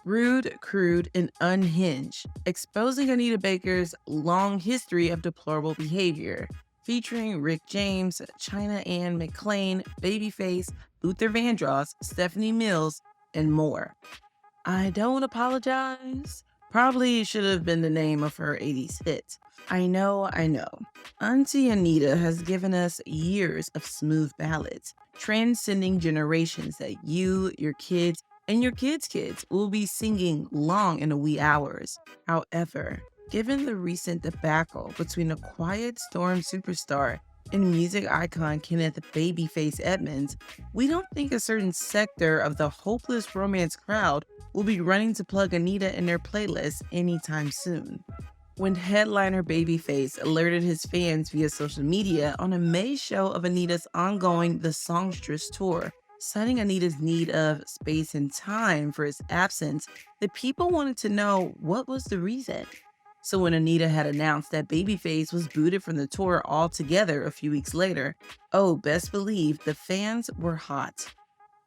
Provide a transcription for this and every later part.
Crude, and Unhinged, exposing Anita Baker's long history of deplorable behavior, featuring Rick James, China Ann McClain, Babyface, Luther Vandross, Stephanie Mills, and more. I don't apologize. Probably should have been the name of her 80s hit. I know. Auntie Anita has given us years of smooth ballads, transcending generations that you, your kids, and your kids' kids will be singing long in the wee hours. However, given the recent debacle between a Quiet Storm superstar and music icon Kenneth Babyface Edmonds, we don't think a certain sector of the hopeless romance crowd will be running to plug Anita in their playlist anytime soon. When headliner Babyface alerted his fans via social media on a May show of Anita's ongoing The Songstress tour, citing Anita's need of space and time for his absence, the people wanted to know what was the reason. So when Anita had announced that Babyface was booted from the tour altogether a few weeks later, oh, best believe the fans were hot.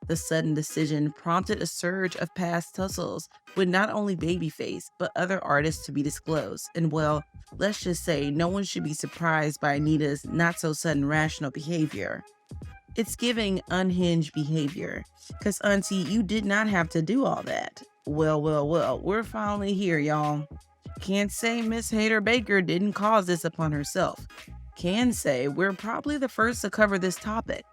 The sudden decision prompted a surge of past tussles with not only Babyface, but other artists to be disclosed. And well, let's just say no one should be surprised by Anita's not so sudden rational behavior. It's giving unhinged behavior. Cause auntie, you did not have to do all that. Well, we're finally here, y'all. Can't say Miss Hader Baker didn't cause this upon herself. Can say we're probably the first to cover this topic.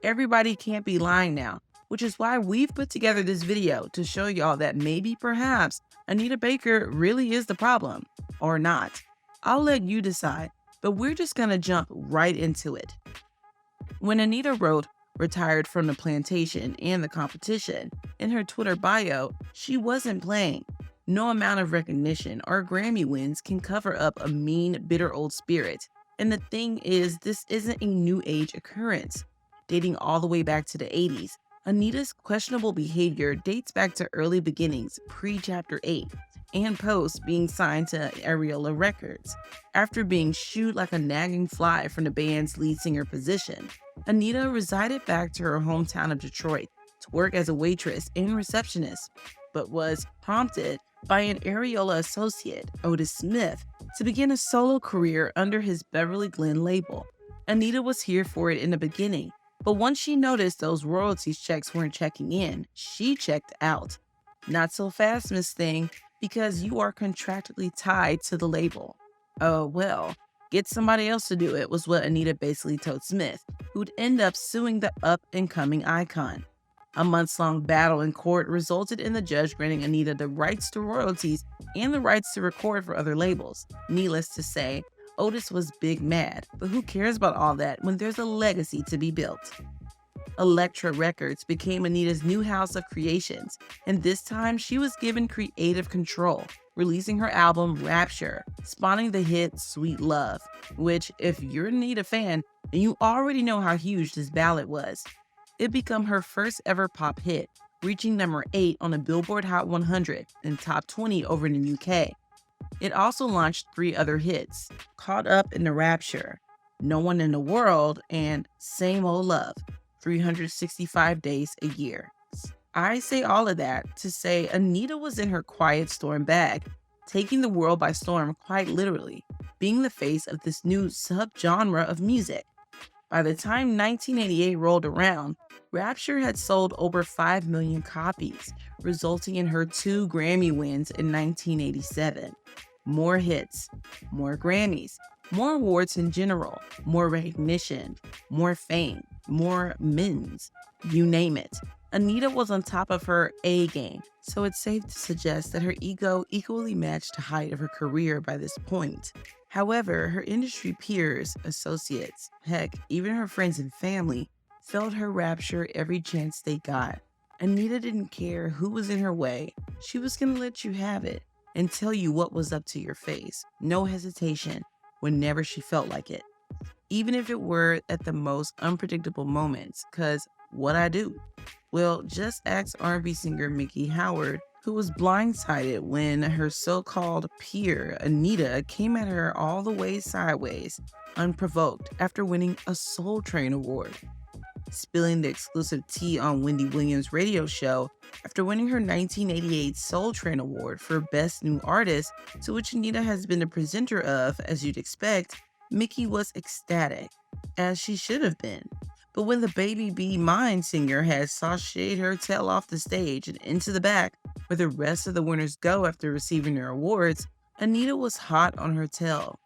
Everybody can't be lying now, which is why we've put together this video to show y'all that maybe perhaps Anita Baker really is the problem, or not. I'll let you decide, but we're just gonna jump right into it. When Anita wrote "retired from the plantation and the competition" in her Twitter bio, she wasn't playing. No amount of recognition or Grammy wins can cover up a mean, bitter old spirit. And the thing is, this isn't a new age occurrence. Dating all the way back to the 80s, Anita's questionable behavior dates back to early beginnings, pre-Chapter 8, and post being signed to Ariola Records. After being shooed like a nagging fly from the band's lead singer position, Anita resided back to her hometown of Detroit to work as a waitress and receptionist, but was prompted by an Ariola associate, Otis Smith, to begin a solo career under his Beverly Glen label. Anita was here for it in the beginning, but once she noticed those royalties checks weren't checking in, she checked out. Not so fast, Miss Thing, because you are contractually tied to the label. Oh well, get somebody else to do it was what Anita basically told Smith, who'd end up suing the up-and-coming icon. A months-long battle in court resulted in the judge granting Anita the rights to royalties and the rights to record for other labels. Needless to say, Otis was big mad, but who cares about all that when there's a legacy to be built? Elektra Records became Anita's new house of creations, and this time she was given creative control, releasing her album Rapture, spawning the hit Sweet Love, which, if you're an Anita fan, then you already know how huge this ballad was. It became her first ever pop hit, reaching number 8 on the Billboard Hot 100 and top 20 over in the UK. It also launched 3 other hits, Caught Up in the Rapture, No One in the World, and Same Old Love, 365 days a year. I say all of that to say Anita was in her Quiet Storm bag, taking the world by storm quite literally, being the face of this new subgenre of music. By the time 1988 rolled around, Rapture had sold over 5 million copies, resulting in her 2 Grammy wins in 1987. More hits, more Grammys, more awards in general, more recognition, more fame, more mins, you name it. Anita was on top of her A game, so it's safe to suggest that her ego equally matched the height of her career by this point. However, her industry peers, associates, heck, even her friends and family, felt her rapture every chance they got. Anita didn't care who was in her way. She was going to let you have it and tell you what was up to your face. No hesitation whenever she felt like it. Even if it were at the most unpredictable moments, cause what I do? Well, just ask R&B singer Mickey Howard, who was blindsided when her so-called peer, Anita, came at her all the way sideways, unprovoked, after winning a Soul Train award. spilling the exclusive tea on Wendy Williams' radio show after winning her 1988 Soul Train Award for Best New Artist, to which Anita has been the presenter of, as you'd expect. Mickey was ecstatic, as she should have been. But when the Baby Be Mine singer had sashayed her tail off the stage and into the back, where the rest of the winners go after receiving their awards, Anita was hot on her tail.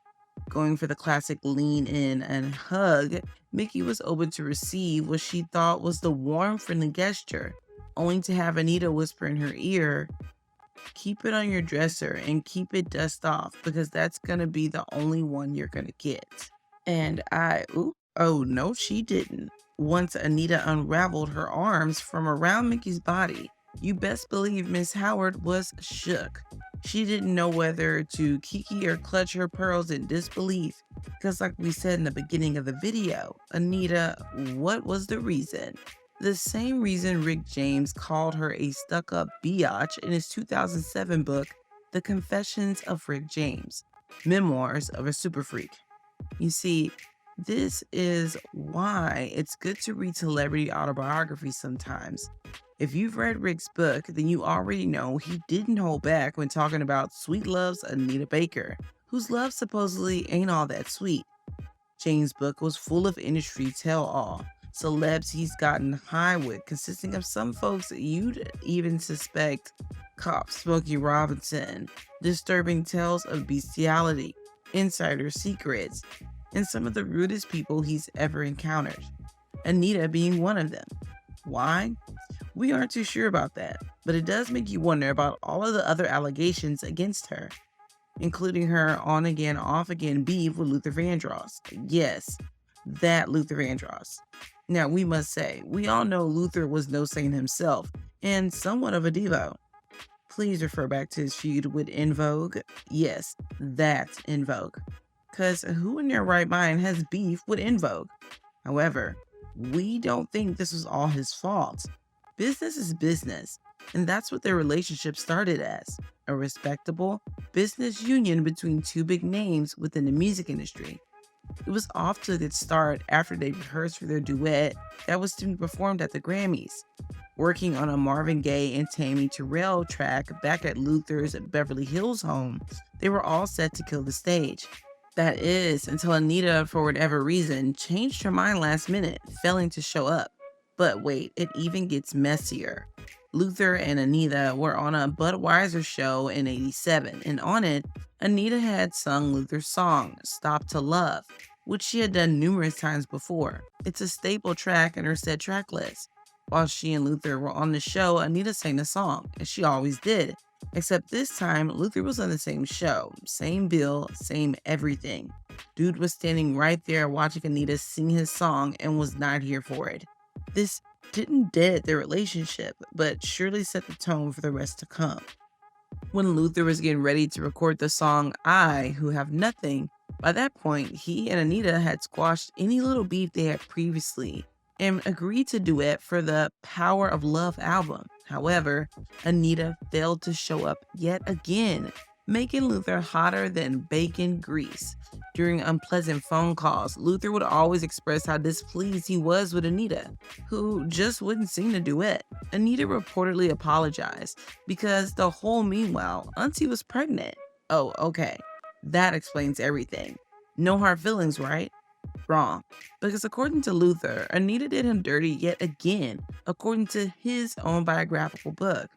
Going for the classic lean in and hug, Mickey was open to receive what she thought was the warm, friendly gesture, only to have Anita whisper in her ear, "Keep it on your dresser and keep it dust off because that's gonna be the only one you're gonna get." And oh no, she didn't. Once Anita unraveled her arms from around Mickey's body, you best believe Miss Howard was shook. She didn't know whether to kiki or clutch her pearls in disbelief. Because, like we said in the beginning of the video, Anita, what was the reason? The same reason Rick James called her a stuck up biatch in his 2007 book, The Confessions of Rick James, Memoirs of a Super Freak. You see, this is why it's good to read celebrity autobiographies sometimes. If you've read Rick's book, then you already know he didn't hold back when talking about Sweet Love's Anita Baker, whose love supposedly ain't all that sweet. James' book was full of industry tell-all, celebs he's gotten high with, consisting of some folks you'd even suspect cop Smokey Robinson, disturbing tales of bestiality, insider secrets, and some of the rudest people he's ever encountered. Anita being one of them. Why? We aren't too sure about that, but it does make you wonder about all of the other allegations against her, including her on-again, off-again beef with Luther Vandross. Yes, that Luther Vandross. Now, we must say, we all know Luther was no saint himself, and somewhat of a devo. Please refer back to his feud with En Vogue. Yes, that's En Vogue. Because who in their right mind has beef with En Vogue? However, we don't think this was all his fault. Business is business, and that's what their relationship started as, a respectable business union between two big names within the music industry. It was off to a good start after they rehearsed for their duet that was to be performed at the Grammys. Working on a Marvin Gaye and Tammy Terrell track back at Luther's Beverly Hills home, they were all set to kill the stage. That is, until Anita, for whatever reason, changed her mind last minute, failing to show up. But wait, it even gets messier. Luther and Anita were on a Budweiser show in '87, and on it, Anita had sung Luther's song, Stop to Love, which she had done numerous times before. It's a staple track in her set track list. While she and Luther were on the show, Anita sang the song, as she always did. Except this time, Luther was on the same show, same bill, same everything. Dude was standing right there watching Anita sing his song and was not here for it. This didn't dead their relationship, but surely set the tone for the rest to come. When Luther was getting ready to record the song I Who Have Nothing, by that point, he and Anita had squashed any little beef they had previously and agreed to duet for the Power of Love album. However, Anita failed to show up yet again, making Luther hotter than bacon grease. During unpleasant phone calls, Luther would always express how displeased he was with Anita, who just wouldn't sing the duet. Anita reportedly apologized because the whole meanwhile, Auntie was pregnant. Oh, okay. That explains everything. No hard feelings, right? Wrong. Because according to Luther, Anita did him dirty yet again, according to his own biographical book.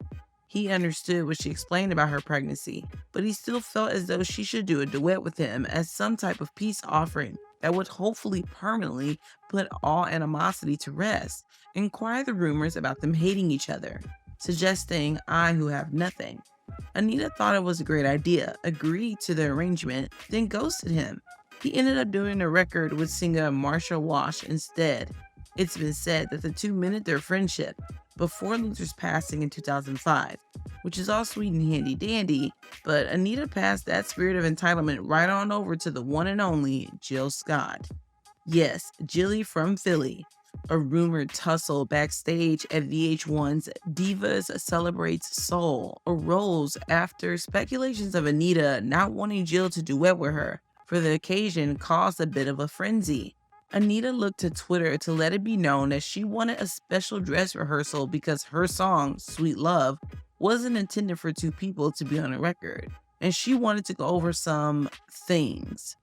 He understood what she explained about her pregnancy, but he still felt as though she should do a duet with him as some type of peace offering that would hopefully permanently put all animosity to rest and quiet the rumors about them hating each other, suggesting I Who Have Nothing. Anita thought it was a great idea, agreed to the arrangement, then ghosted him. He ended up doing a record with singer Marsha Wash instead. It's been said that the two mended their friendship before Luther's passing in 2005, which is all sweet and handy dandy, but Anita passed that spirit of entitlement right on over to the one and only Jill Scott. Yes, Jilly from Philly. A rumored tussle backstage at VH1's Divas Celebrates Soul arose after speculations of Anita not wanting Jill to duet with her for the occasion caused a bit of a frenzy. Anita looked to Twitter to let it be known that she wanted a special dress rehearsal because her song, Sweet Love, wasn't intended for two people to be on a record, and she wanted to go over some things.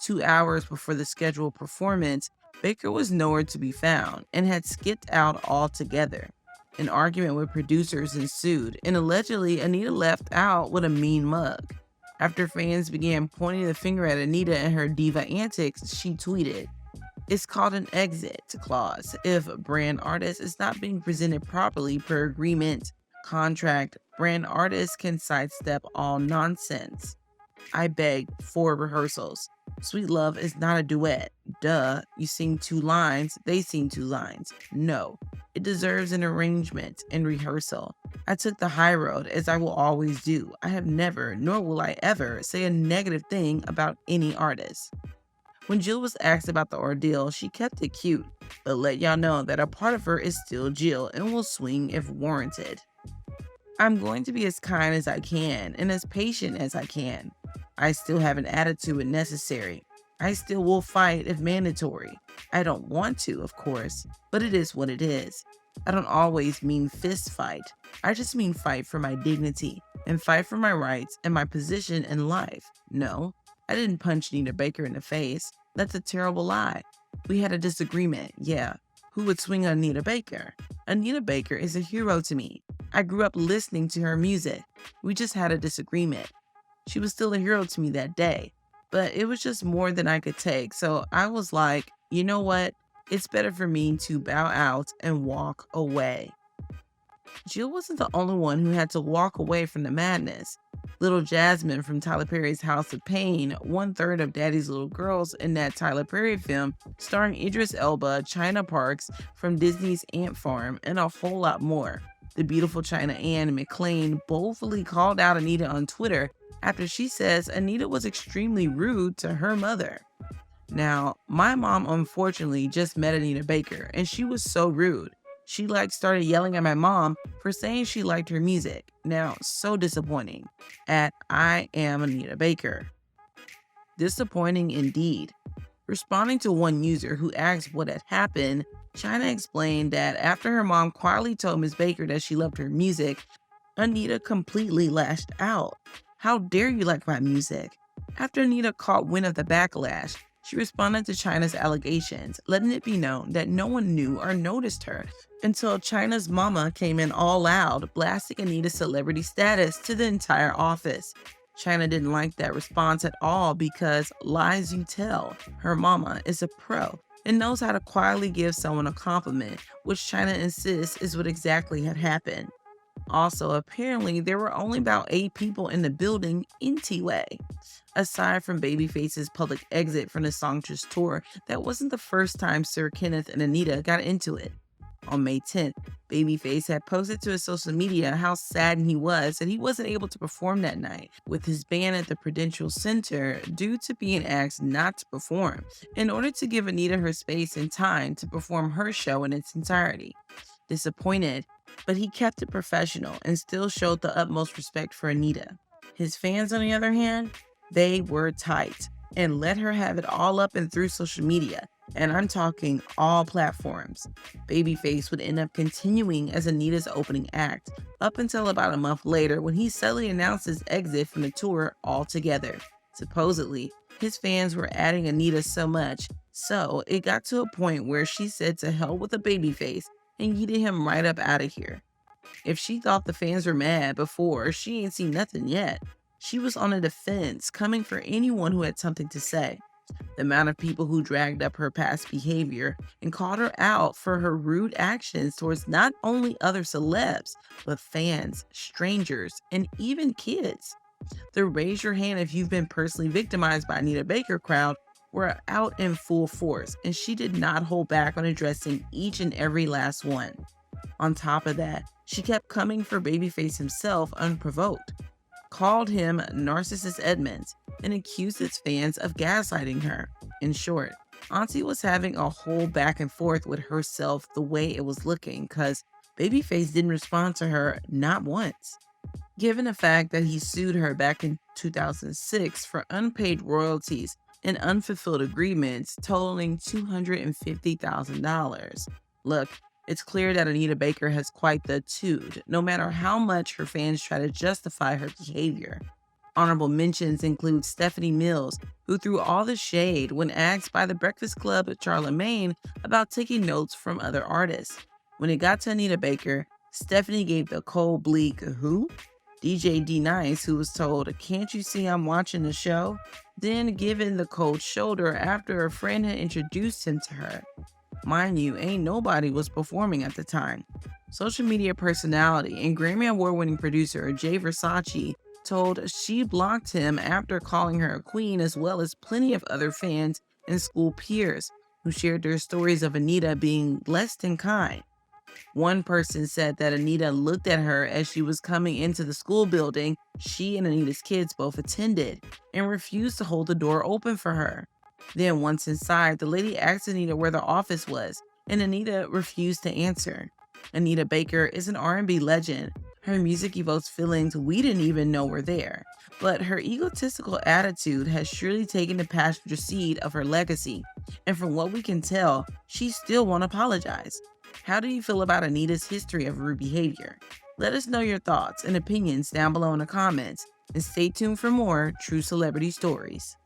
2 hours before the scheduled performance, Baker was nowhere to be found and had skipped out altogether. An argument with producers ensued, and allegedly, Anita left out with a mean mug. After fans began pointing the finger at Anita and her diva antics, she tweeted, "It's called an exit clause if a brand artist is not being presented properly per agreement, contract. Brand artists can sidestep all nonsense. I beg for rehearsals. Sweet Love is not a duet. Duh, you sing two lines, they sing two lines. No, it deserves an arrangement and rehearsal. I took the high road, as I will always do. I have never, nor will I ever, say a negative thing about any artist." When Jill was asked about the ordeal, she kept it cute, but let y'all know that a part of her is still Jill and will swing if warranted. "I'm going to be as kind as I can and as patient as I can. I still have an attitude when necessary. I still will fight if mandatory. I don't want to, of course, but it is what it is. I don't always mean fist fight. I just mean fight for my dignity and fight for my rights and my position in life. No, I didn't punch Anita Baker in the face. That's a terrible lie. We had a disagreement, yeah. Who would swing on Anita Baker? Anita Baker is a hero to me. I grew up listening to her music. We just had a disagreement. She was still a hero to me that day, but it was just more than I could take. So I was like, you know what? It's better for me to bow out and walk away." Jill wasn't the only one who had to walk away from the madness. Little Jasmine from Tyler Perry's House of Pain, one-third of Daddy's Little Girls in that Tyler Perry film, starring Idris Elba, China Parks from Disney's Ant Farm, and a whole lot more. The beautiful China Ann McClain boldly called out Anita on Twitter after she says Anita was extremely rude to her mother. Now, my mom unfortunately just met Anita Baker, and she was so rude. She started yelling at my mom for saying she liked her music. Now, so disappointing. At I am Anita Baker. Disappointing indeed. Responding to one user who asked what had happened, China explained that after her mom quietly told Ms. Baker that she loved her music, Anita completely lashed out. "How dare you like my music?" After Anita caught wind of the backlash, she responded to China's allegations, letting it be known that no one knew or noticed her until China's mama came in all loud, blasting Anita's celebrity status to the entire office. China didn't like that response at all because, lies you tell, her mama is a pro and knows how to quietly give someone a compliment, which China insists is what exactly had happened. Also, apparently, there were only about 8 people in the building anyway. Aside from Babyface's public exit from the Songstress tour, that wasn't the first time Sir Kenneth and Anita got into it. On May 10th, Babyface had posted to his social media how saddened he was that he wasn't able to perform that night with his band at the Prudential Center due to being asked not to perform in order to give Anita her space and time to perform her show in its entirety. Disappointed, but he kept it professional and still showed the utmost respect for Anita. His fans, on the other hand, they were tight and let her have it all up and through social media, and I'm talking all platforms. Babyface would end up continuing as Anita's opening act up until about a month later when he suddenly announced his exit from the tour altogether. Supposedly, his fans were adding Anita so much, so it got to a point where she said to hell with a Babyface and yeeted him right up out of here. If she thought the fans were mad before, she ain't seen nothing yet. She was on the defense, coming for anyone who had something to say. The amount of people who dragged up her past behavior and called her out for her rude actions towards not only other celebs, but fans, strangers, and even kids. The raise your hand if you've been personally victimized by Anita Baker crowd were out in full force, and she did not hold back on addressing each and every last one. On top of that, she kept coming for Babyface himself unprovoked, called him Narcissus Edmonds, and accused his fans of gaslighting her. In short, Auntie was having a whole back and forth with herself the way it was looking because Babyface didn't respond to her not once. Given the fact that he sued her back in 2006 for unpaid royalties and unfulfilled agreements totaling $250,000. Look, it's clear that Anita Baker has quite the toot, no matter how much her fans try to justify her behavior. Honorable mentions include Stephanie Mills, who threw all the shade when asked by the Breakfast Club at Charlemagne about taking notes from other artists. When it got to Anita Baker, Stephanie gave the cold, bleak, "Who?" DJ D Nice, who was told, "Can't you see I'm watching the show?" Then given the cold shoulder after a friend had introduced him to her. Mind you, ain't nobody was performing at the time. Social media personality and Grammy Award winning producer Jay Versace told she blocked him after calling her a queen, as well as plenty of other fans and school peers who shared their stories of Anita being less than kind. One person said that Anita looked at her as she was coming into the school building she and Anita's kids both attended and refused to hold the door open for her. Then, once inside, the lady asked Anita where the office was, and Anita refused to answer. Anita Baker is an R&B legend. Her music evokes feelings we didn't even know were there, but her egotistical attitude has surely taken the passenger seat of her legacy, and from what we can tell, she still won't apologize. How do you feel about Anita's history of rude behavior? Let us know your thoughts and opinions down below in the comments, and stay tuned for more true celebrity stories.